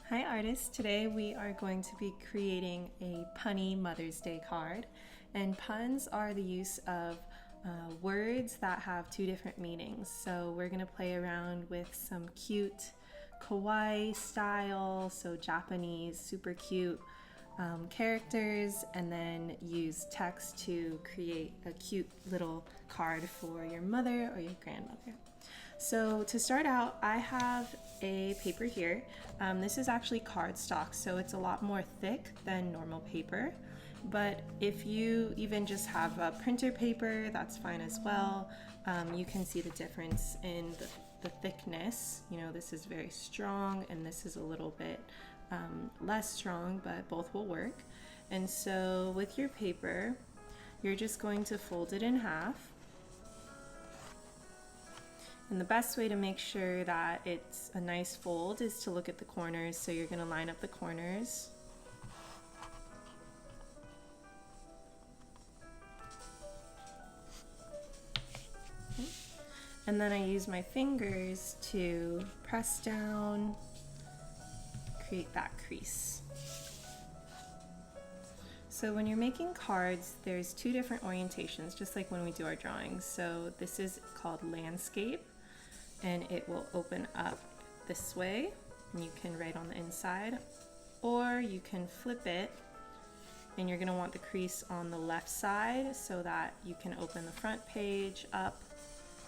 Hi artists, today we are going to be creating a punny Mother's Day card, and puns are the use of words that have two different meanings. So we're going to play around with some cute Kawaii style, so Japanese super cute characters, and then use text to create a cute little card for your mother or your grandmother. So to start out, I have a paper here. This is actually cardstock, so it's a lot more thick than normal paper. But if you even just have a printer paper, that's fine as well. You can see the difference in the thickness. You know, this is very strong and this is a little bit less strong, but both will work. And so with your paper, you're just going to fold it in half. And the best way to make sure that it's a nice fold is to look at the corners. So you're going to line up the corners. Okay. And then I use my fingers to press down, create that crease. So when you're making cards, there's two different orientations, just like when we do our drawings. So this is called landscape, and it will open up this way, and you can write on the inside, or you can flip it, and you're going to want the crease on the left side so that you can open the front page up,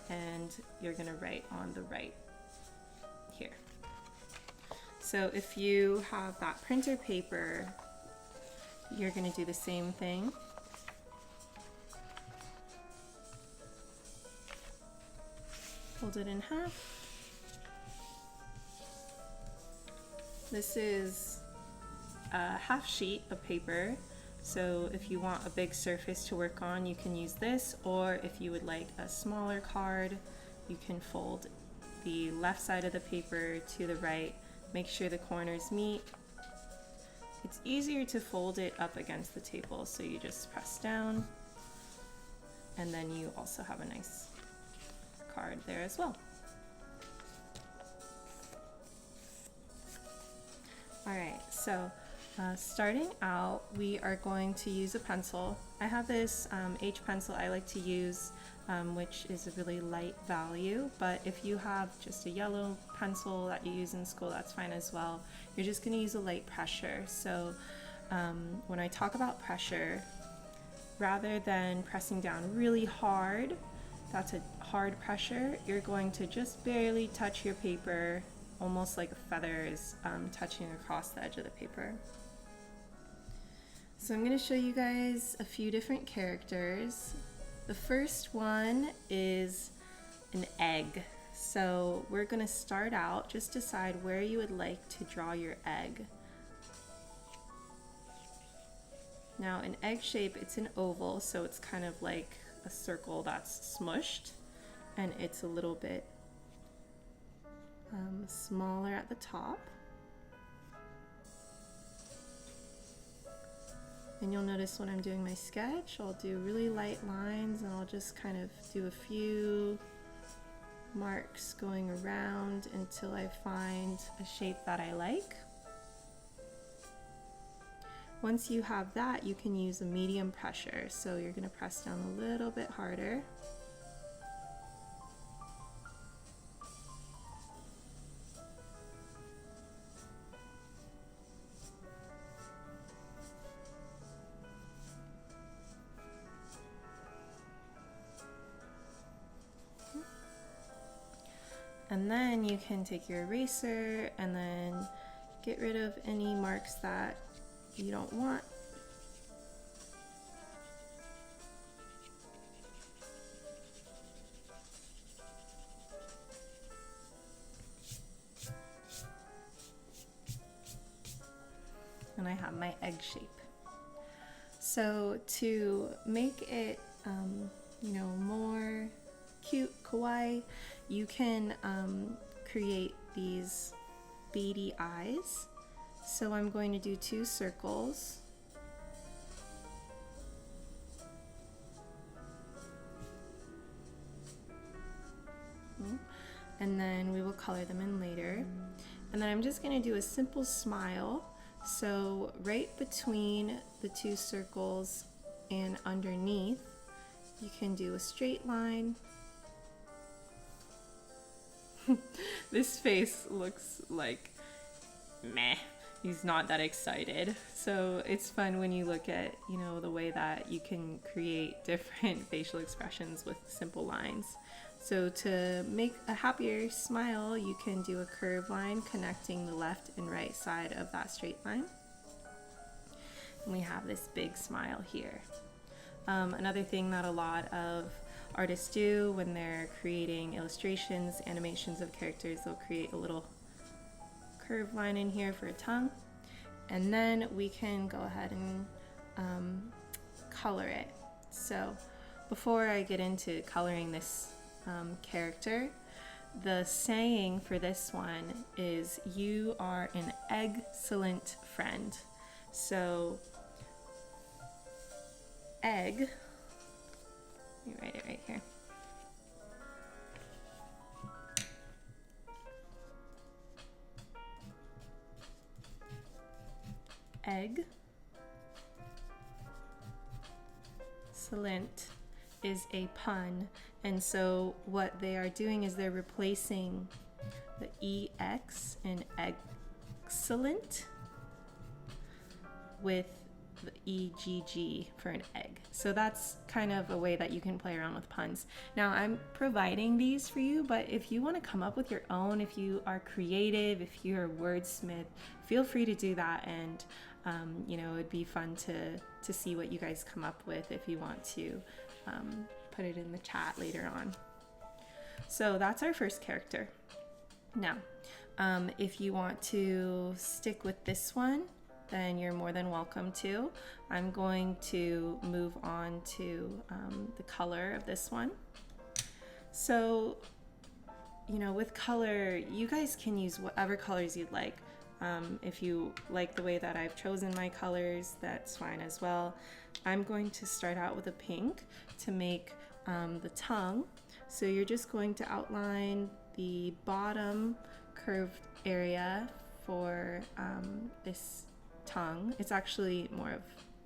and you're going to write on the right here. So if you have that printer paper, you're going to do the same thing. Fold it in half. This is a half sheet of paper, so if you want a big surface to work on, you can use this, or if you would like a smaller card, you can fold the left side of the paper to the right, make sure the corners meet. It's easier to fold it up against the table, so you just press down, and then you also have a nice card there as well. Alright, so starting out, we are going to use a pencil. I have this H pencil I like to use, which is a really light value, but if you have just a yellow pencil that you use in school, that's fine as well. You're just going to use a light pressure. So when I talk about pressure, rather than pressing down really hard, that's a hard pressure, you're going to just barely touch your paper, almost like a feather is touching across the edge of the paper. So I'm going to show you guys a few different characters. The first one is an egg. So we're going to start out, just decide where you would like to draw your egg. Now an egg shape, it's an oval, so it's kind of like a circle that's smushed, and it's a little bit smaller at the top. And you'll notice when I'm doing my sketch, I'll do really light lines, and I'll just kind of do a few marks going around until I find a shape that I like. Once you have that, you can use a medium pressure. So you're going to press down a little bit harder. And then you can take your eraser and then get rid of any marks that you don't want. And I have my egg shape. So to make it, more cute, kawaii, you can create these beady eyes. So I'm going to do 2 circles. And then we will color them in later. And then I'm just gonna do a simple smile. So right between the two circles and underneath, you can do a straight line. This face looks like meh. He's not that excited. So it's fun when you look at, you know, the way that you can create different facial expressions with simple lines. So to make a happier smile, you can do a curved line connecting the left and right side of that straight line. And we have this big smile here. Another thing that a lot of artists do when they're creating illustrations, animations of characters, they'll create a little curved line in here for a tongue. And then we can go ahead and color it. So before I get into coloring this character, the saying for this one is, "You are an egg-cellent friend." So egg, let me write it right here. Egg, cellent is a pun, and so what they are doing is they're replacing the EX in excellent with the EGG for an egg. So that's kind of a way that you can play around with puns. Now I'm providing these for you, but if you want to come up with your own, if you are creative, if you're a wordsmith, feel free to do that. And you know, it'd be fun to see what you guys come up with if you want to put it in the chat later on. So that's our first character. Now, if you want to stick with this one, then you're more than welcome to. I'm going to move on to the color of this one. So, you know, with color, you guys can use whatever colors you'd like. If you like the way that I've chosen my colors, that's fine as well. I'm going to start out with a pink to make the tongue. So you're just going to outline the bottom curved area for this tongue. It's actually more of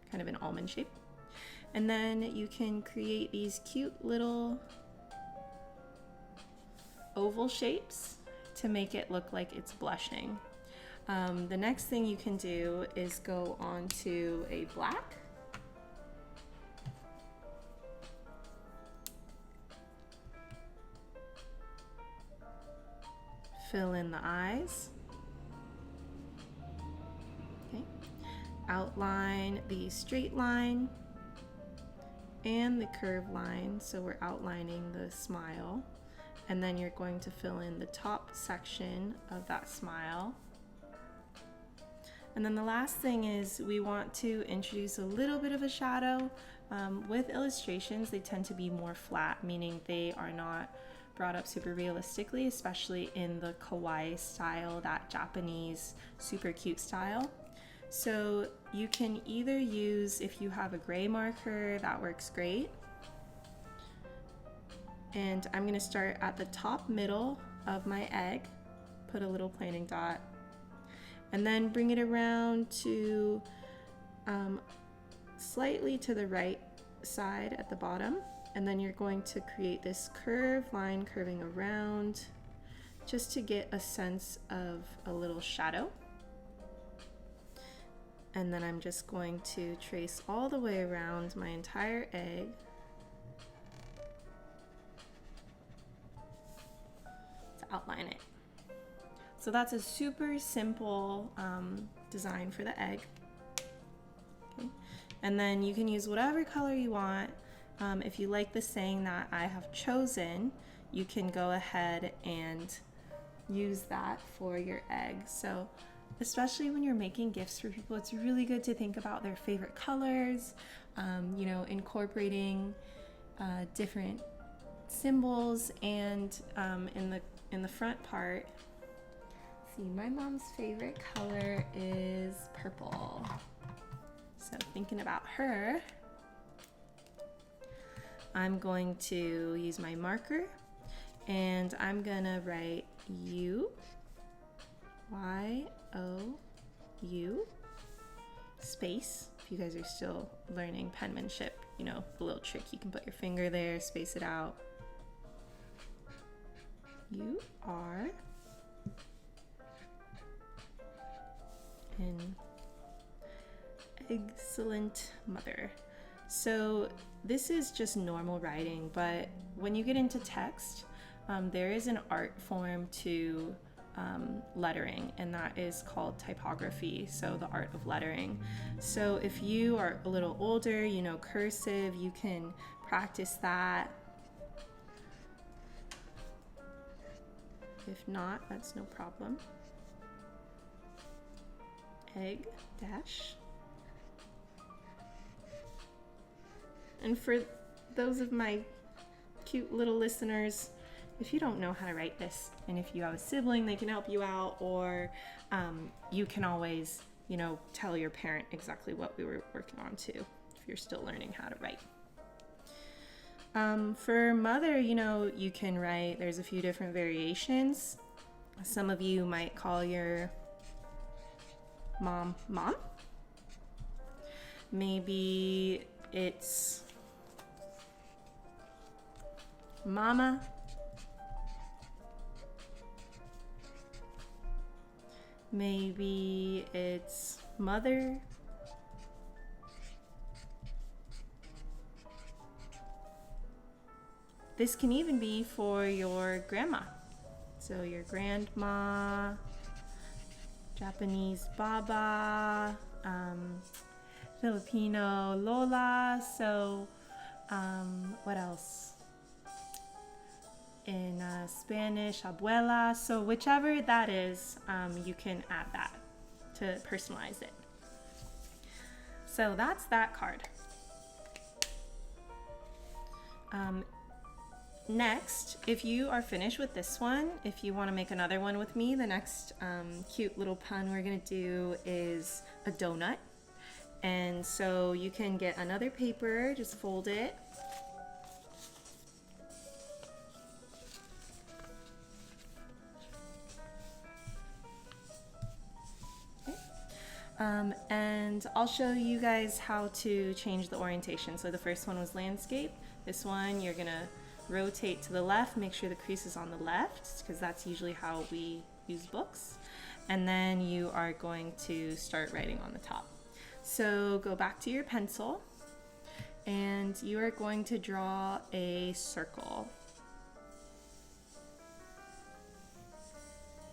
kind of an almond shape. And then you can create these cute little oval shapes to make it look like it's blushing. The next thing you can do is go on to a black. Fill in the eyes. Okay. Outline the straight line and the curved line, so we're outlining the smile. And then you're going to fill in the top section of that smile. And then the last thing is we want to introduce a little bit of a shadow. With illustrations, they tend to be more flat, meaning they are not brought up super realistically, especially in the Kawaii style, that Japanese super cute style. So you can either use, if you have a gray marker, that works great. And I'm gonna start at the top middle of my egg, put a little planting dot, and then bring it around to slightly to the right side at the bottom. And then you're going to create this curved line curving around just to get a sense of a little shadow. And then I'm just going to trace all the way around my entire egg. To outline it. So that's a super simple design for the egg. Okay. And then you can use whatever color you want. If you like the saying that I have chosen, you can go ahead and use that for your egg. So especially when you're making gifts for people, it's really good to think about their favorite colors, you know, incorporating different symbols. And in the front part, see, my mom's favorite color is purple. So thinking about her, I'm going to use my marker and I'm gonna write U, Y-O-U space. If you guys are still learning penmanship, you know, the little trick, you can put your finger there, space it out. You are an excellent mother. So this is just normal writing, but when you get into text, there is an art form to lettering, and that is called typography, so the art of lettering. So if you are a little older, you know cursive, you can practice that. If not, that's no problem. Egg dash. And for those of my cute little listeners, if you don't know how to write this, and if you have a sibling, they can help you out, or you can always, you know, tell your parent exactly what we were working on too, if you're still learning how to write. For mother, you know, you can write, there's a few different variations. Some of you might call your mom, mom. Maybe it's mama. Maybe it's mother. This can even be for your grandma. So your grandma, Japanese baba, Filipino lola. So what else? In Spanish, abuela. So whichever that is, you can add that to personalize it. So that's that card. Next, if you are finished with this one, if you want to make another one with me, the next cute little pun we're going to do is a donut. And so you can get another paper, just fold it. And I'll show you guys how to change the orientation. So the first one was landscape. This one, you're gonna rotate to the left, make sure the crease is on the left, because that's usually how we use books. And then you are going to start writing on the top. So go back to your pencil, and you are going to draw a circle.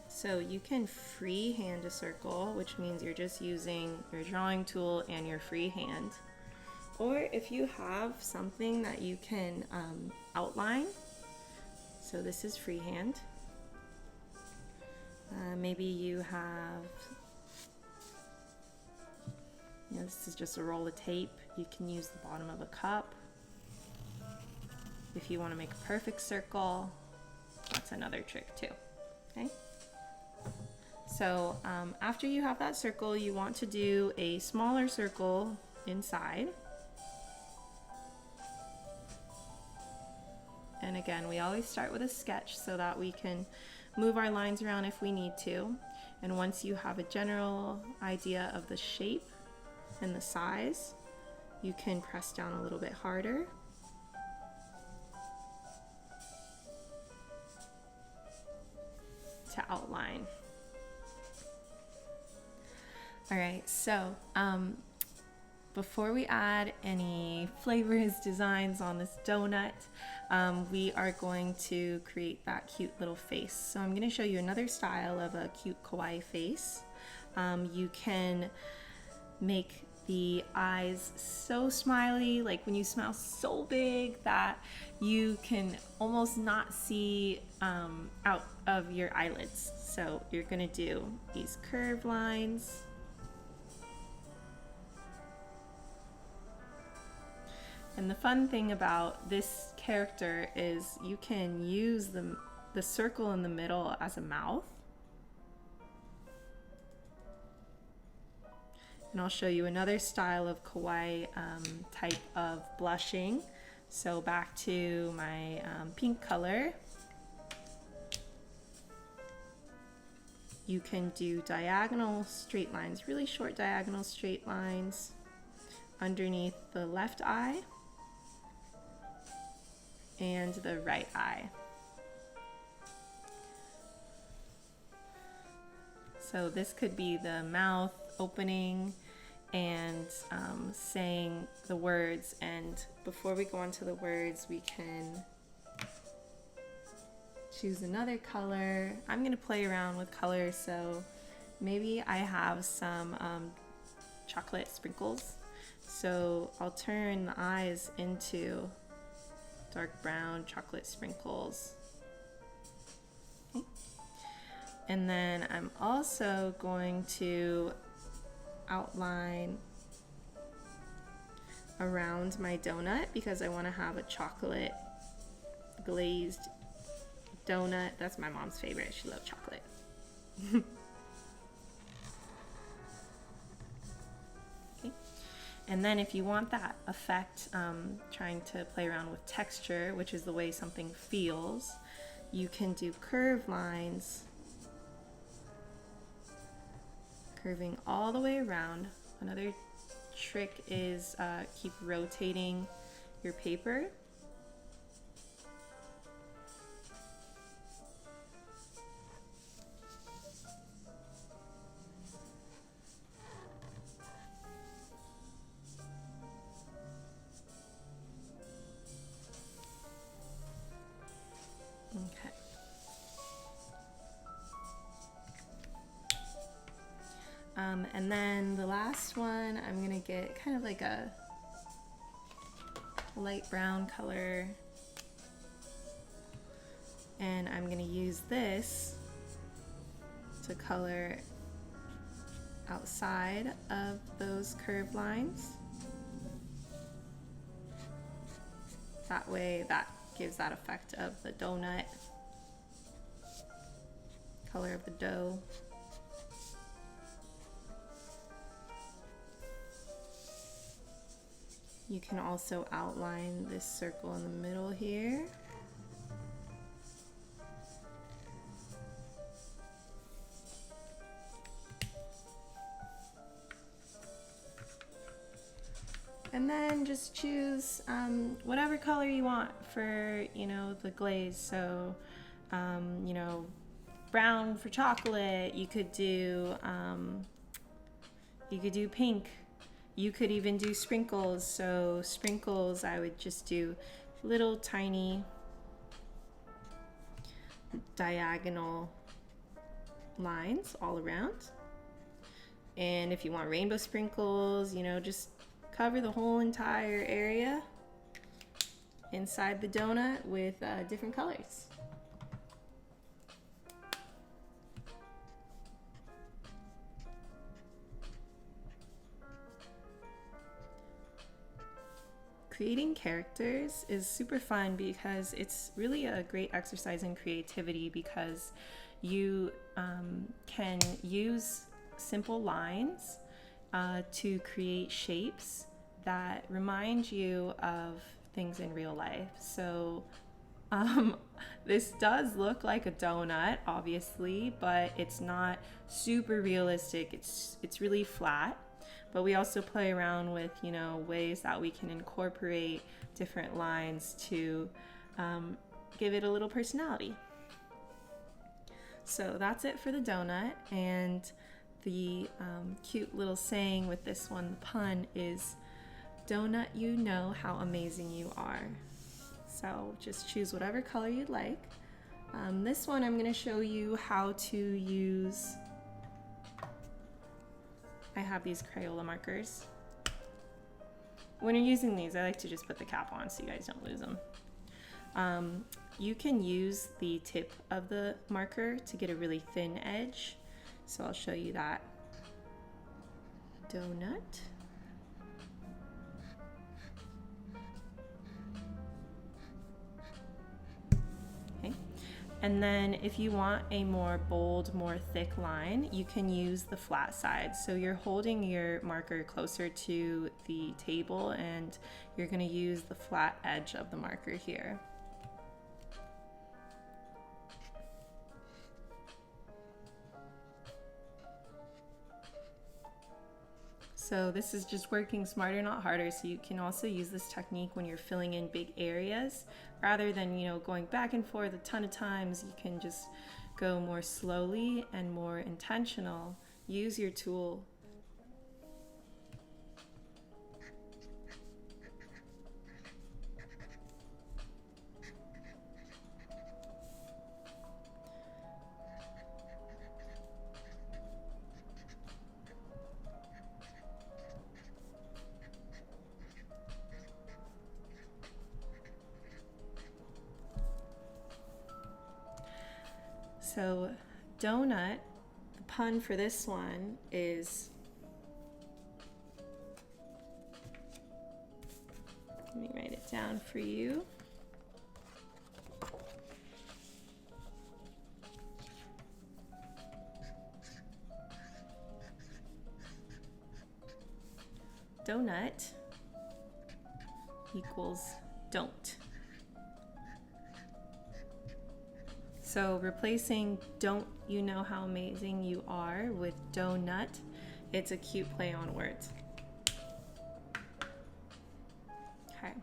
So you can freehand a circle, which means you're just using your drawing tool and your freehand. Or if you have something that you can outline, so this is freehand. Maybe you have, this is just a roll of tape. You can use the bottom of a cup. If you want to make a perfect circle, that's another trick too, okay? So after you have that circle, you want to do a smaller circle inside. And again, we always start with a sketch so that we can move our lines around if we need to. And once you have a general idea of the shape and the size, you can press down a little bit harder. To outline. All right, so before we add any flavors, designs on this donut, we are going to create that cute little face. So I'm going to show you another style of a cute kawaii face. You can make the eyes so smiley, like when you smile so big that you can almost not see out of your eyelids. So you're going to do these curved lines. And the fun thing about this character is you can use the circle in the middle as a mouth. And I'll show you another style of kawaii type of blushing. So back to my pink color. you can do diagonal straight lines, really short diagonal straight lines underneath the left eye and the right eye. So this could be the mouth opening and saying the words. And before we go on to the words, we can choose another color. I'm gonna play around with colors, so maybe I have some chocolate sprinkles. So I'll turn the eyes into dark brown chocolate sprinkles. Okay. And then I'm also going to outline around my donut because I want to have a chocolate glazed donut. That's my mom's favorite. She loves chocolate. Okay. And then if you want that effect, trying to play around with texture, which is the way something feels, you can do curved lines, curving all the way around. Another trick is keep rotating your paper. Okay. And then the last one, I'm gonna get kind of like a light brown color, and I'm gonna use this to color outside of those curved lines. That way that gives that effect of the donut, color of the dough. You can also outline this circle in the middle here. And then just choose whatever color you want for, the glaze. So, brown for chocolate. You could do pink. You could even do sprinkles. So sprinkles, I would just do little tiny diagonal lines all around. And if you want rainbow sprinkles, just cover the whole entire area inside the donut with different colors. Creating characters is super fun because it's really a great exercise in creativity, because you can use simple lines to create shapes that remind you of things in real life. So this does look like a donut, obviously, but it's not super realistic. It's really flat. But we also play around with, ways that we can incorporate different lines to give it a little personality. So that's it for the donut. And the cute little saying with this one, the pun, is, "Donut, you know how amazing you are." So just choose whatever color you'd like. This one I'm going to show you how to use. I have these Crayola markers. When you're using these, I like to just put the cap on so you guys don't lose them. You can use the tip of the marker to get a really thin edge. So I'll show you that. Donut. And then if you want a more bold, more thick line, you can use the flat side. So you're holding your marker closer to the table and you're going to use the flat edge of the marker here. So this is just working smarter, not harder. So you can also use this technique when you're filling in big areas. Rather than, going back and forth a ton of times, you can just go more slowly and more intentional. Use your tool. So donut, the pun for this one is, let me write it down for you. Donut equals don't. So replacing don't you know how amazing you are with donut, it's a cute play on words. Okay,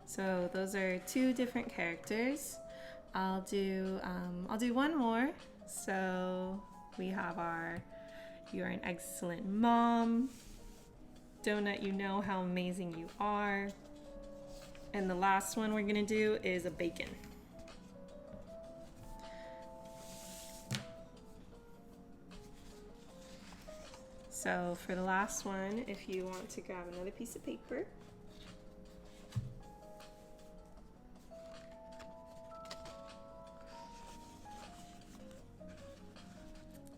so those are two different characters. I'll do one more. So we have our you're an excellent mom, donut you know how amazing you are, and the last one we're gonna do is a bacon. So for the last one, if you want to grab another piece of paper,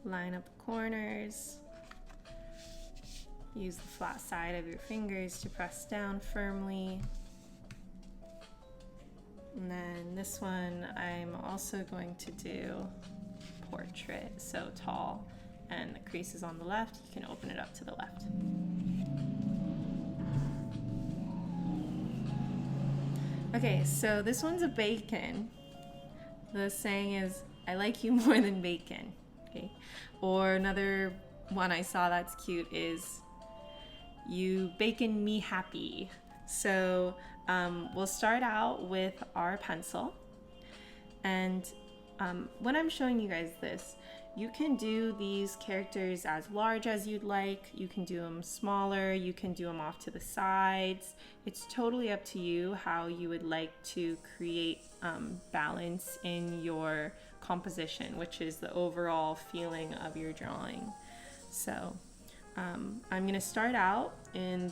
line up the corners, use the flat side of your fingers to press down firmly. And then this one, I'm also going to do portrait, so tall. And the crease is on the left, you can open it up to the left. Okay, so this one's a bacon. The saying is, I like you more than bacon, okay? Or another one I saw that's cute is, you bacon me happy. So we'll start out with our pencil. And when I'm showing you guys this, you can do these characters as large as you'd like. You can do them smaller. You can do them off to the sides. It's totally up to you how you would like to create balance in your composition, which is the overall feeling of your drawing. So I'm going to start out in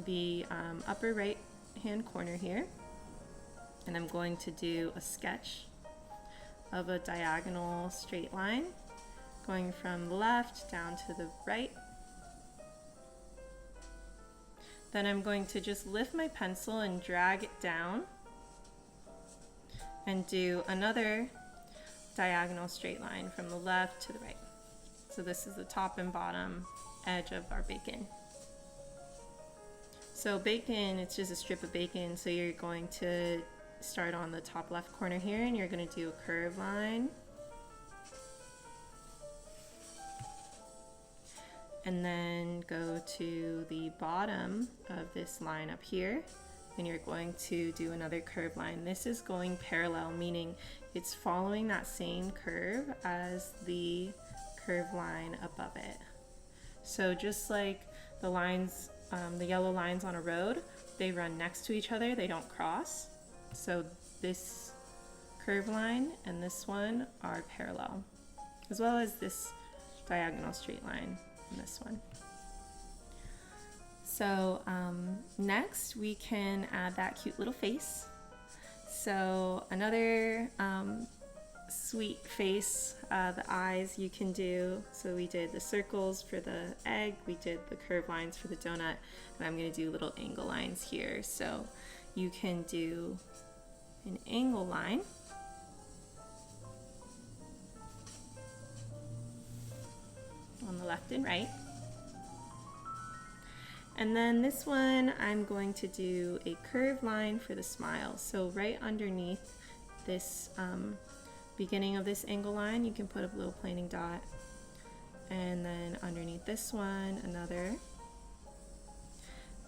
the upper right hand corner here, and I'm going to do a sketch of a diagonal straight line going from the left down to the right. Then I'm going to just lift my pencil and drag it down and do another diagonal straight line from the left to the right. So this is the top and bottom edge of our bacon. So bacon, it's just a strip of bacon, so you're going to start on the top left corner here, and you're going to do a curved line, and then go to the bottom of this line up here, and you're going to do another curved line. This is going parallel, meaning it's following that same curve as the curved line above it. So just like the lines, the yellow lines on a road, they run next to each other, they don't cross. So this curved line and this one are parallel, as well as this diagonal straight line and this one. So next we can add that cute little face. So another sweet face, the eyes you can do. So we did the circles for the egg, we did the curved lines for the donut, and I'm going to do little angle lines here. So you can do an angle line on the left and right. And then this one, I'm going to do a curved line for the smile. So right underneath this beginning of this angle line, you can put a little planing dot. And then underneath this one, another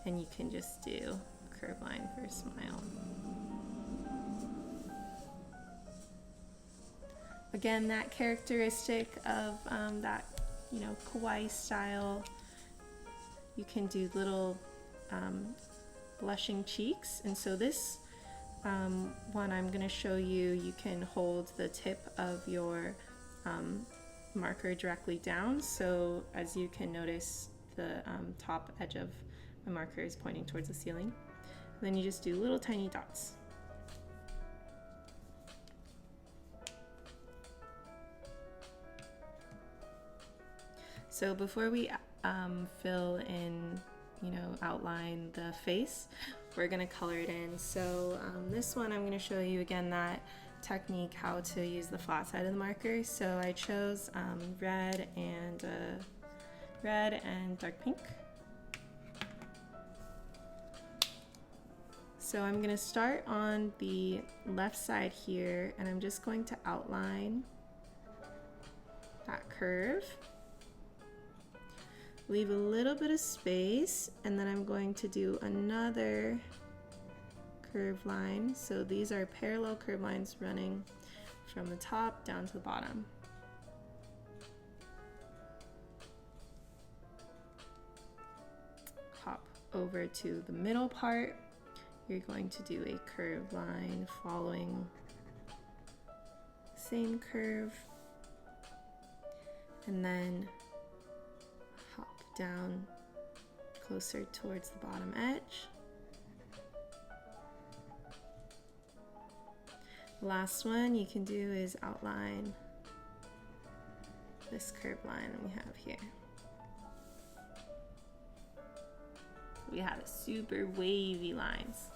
and you can just do a curve line for a smile. Again, that characteristic of that, you know, Kawaii style, you can do little blushing cheeks. And so this one I'm going to show you, you can hold the tip of your marker directly down. So as you can notice, the top edge of my marker is pointing towards the ceiling. And then you just do little tiny dots. So before we fill in, you know, outline the face, we're gonna color it in. So this one I'm gonna show you again that technique how to use the flat side of the marker. So I chose red and dark pink. So I'm gonna start on the left side here, and I'm just going to outline that curve. Leave a little bit of space, and then I'm going to do another curve line. So these are parallel curve lines running from the top down to the bottom. Hop over to the middle part. You're going to do a curve line following the same curve, and then down closer towards the bottom edge. Last one you can do is outline this curved line that we have here. We have super wavy lines.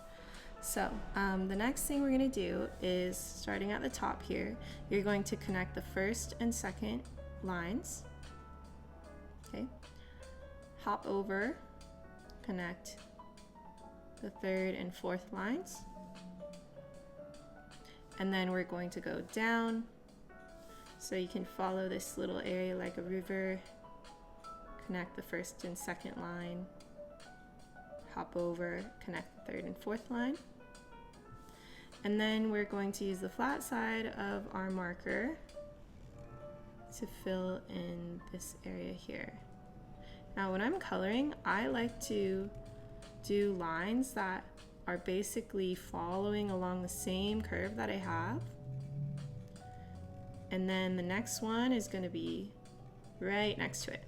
So the next thing we're going to do is, starting at the top here, you're going to connect the first and second lines. Okay. Hop over, connect the third and fourth lines, and then we're going to go down, so you can follow this little area like a river, connect the first and second line, hop over, connect the third and fourth line, and then we're going to use the flat side of our marker to fill in this area here. Now when I'm coloring, I like to do lines that are basically following along the same curve that I have. And then the next one is going to be right next to it.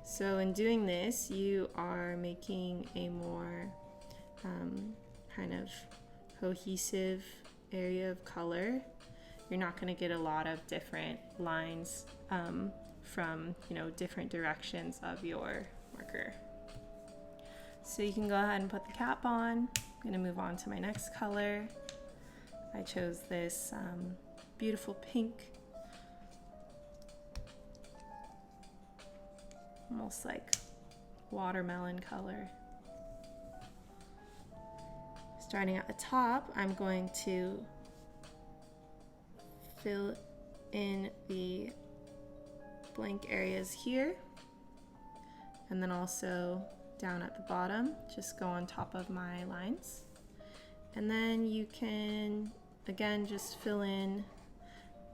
So in doing this, you are making a more kind of cohesive area of color. You're not going to get a lot of different lines from, you know, different directions of your marker. So you can go ahead and put the cap on. I'm going to move on to my next color. I chose this beautiful pink, almost like watermelon color. Starting at the top, I'm going to fill in the blank areas here, and then also down at the bottom, just go on top of my lines. And then you can again just fill in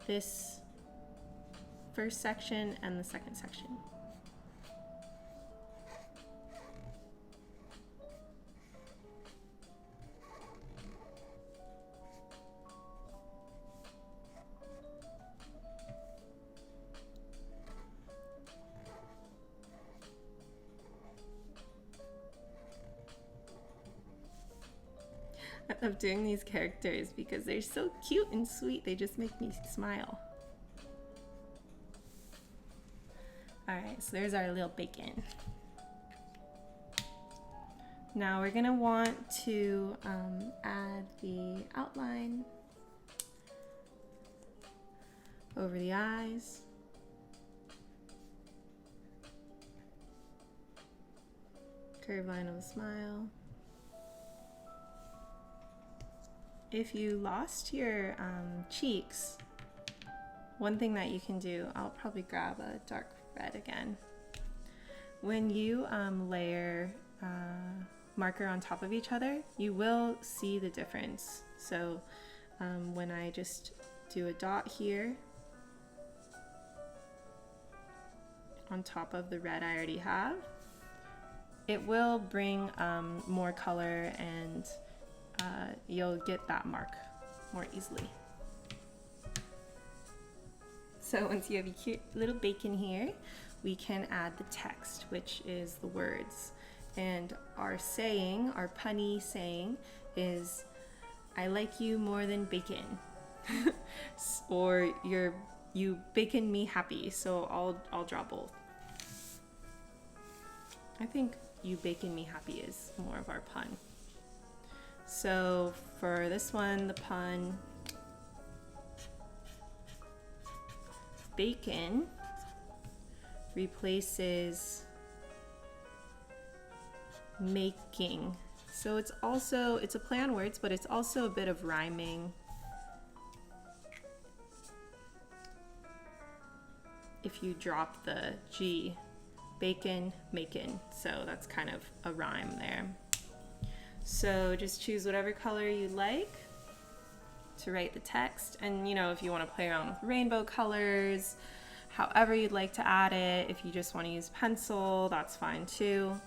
this first section and the second section. I love doing these characters because they're so cute and sweet. They just make me smile. Alright, so there's our little bacon. Now we're going to want to add the outline over the eyes. Curve line of a smile. If you lost your cheeks, one thing that you can do, I'll probably grab a dark red again. When you layer marker on top of each other, you will see the difference. So when I just do a dot here on top of the red I already have, it will bring more color, and you'll get that mark more easily. So once you have your cute little bacon here, we can add the text, which is the words. And our saying, our punny saying is, I like you more than bacon. Or you bacon me happy. So I'll draw both. I think you bacon me happy is more of our pun. So for this one, the pun, bacon replaces making. So it's a play on words, but it's also a bit of rhyming. If you drop the G, bacon, makin'. So that's kind of a rhyme there. So just choose whatever color you like to write the text. And you know, if you want to play around with rainbow colors, however you'd like to add it, if you just want to use pencil, that's fine too.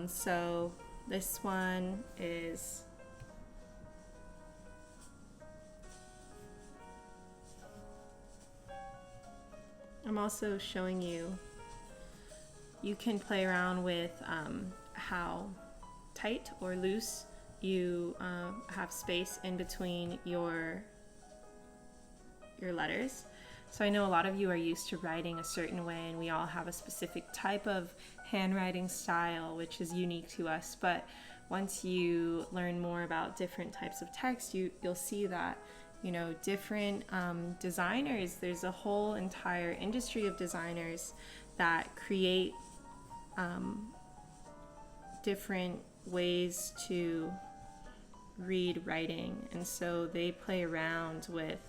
So this one is I'm also showing you can play around with how tight or loose you have space in between your letters. So I know a lot of you are used to writing a certain way, and we all have a specific type of handwriting style which is unique to us, but once you learn more about different types of text, you'll see that, you know, different designers, there's a whole entire industry of designers that create different ways to read writing, and so they play around with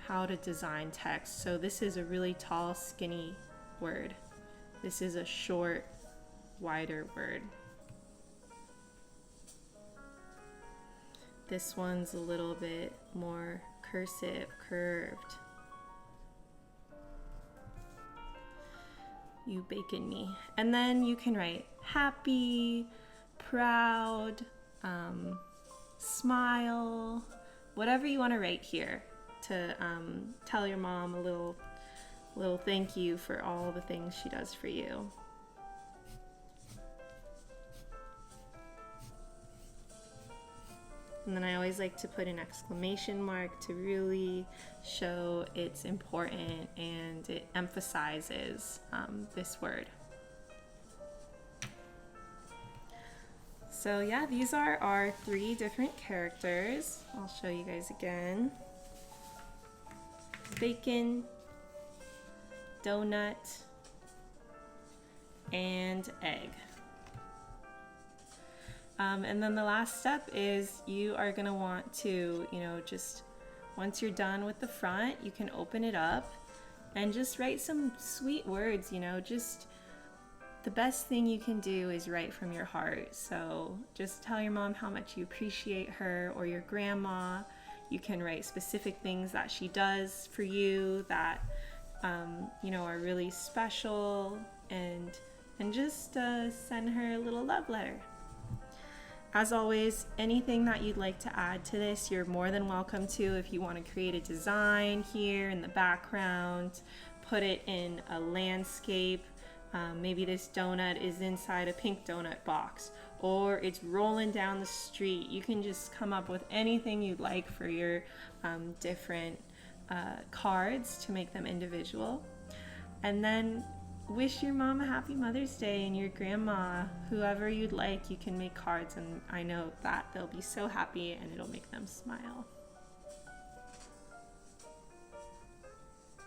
how to design text. So this is a really tall, skinny word. This is a short, wider word. This one's a little bit more cursive, curved. You bacon me. And then you can write happy, proud, smile, whatever you want to write here to tell your mom a little thank you for all the things she does for you. And then I always like to put an exclamation mark to really show it's important and it emphasizes this word. So yeah, these are our 3 different characters. I'll show you guys again. Bacon, donut, and egg. And then the last step is you are going to want to, just once you're done with the front, you can open it up and just write some sweet words, just the best thing you can do is write from your heart. So just tell your mom how much you appreciate her, or your grandma. You can write specific things that she does for you that, are really special, and just send her a little love letter. As always, anything that you'd like to add to this, you're more than welcome to. If you want to create a design here in the background, put it in a landscape. Maybe this donut is inside a pink donut box, or it's rolling down the street. You can just come up with anything you'd like for your different cards to make them individual. And then wish your mom a happy Mother's Day, and your grandma, whoever you'd like. You can make cards, and I know that they'll be so happy and it'll make them smile.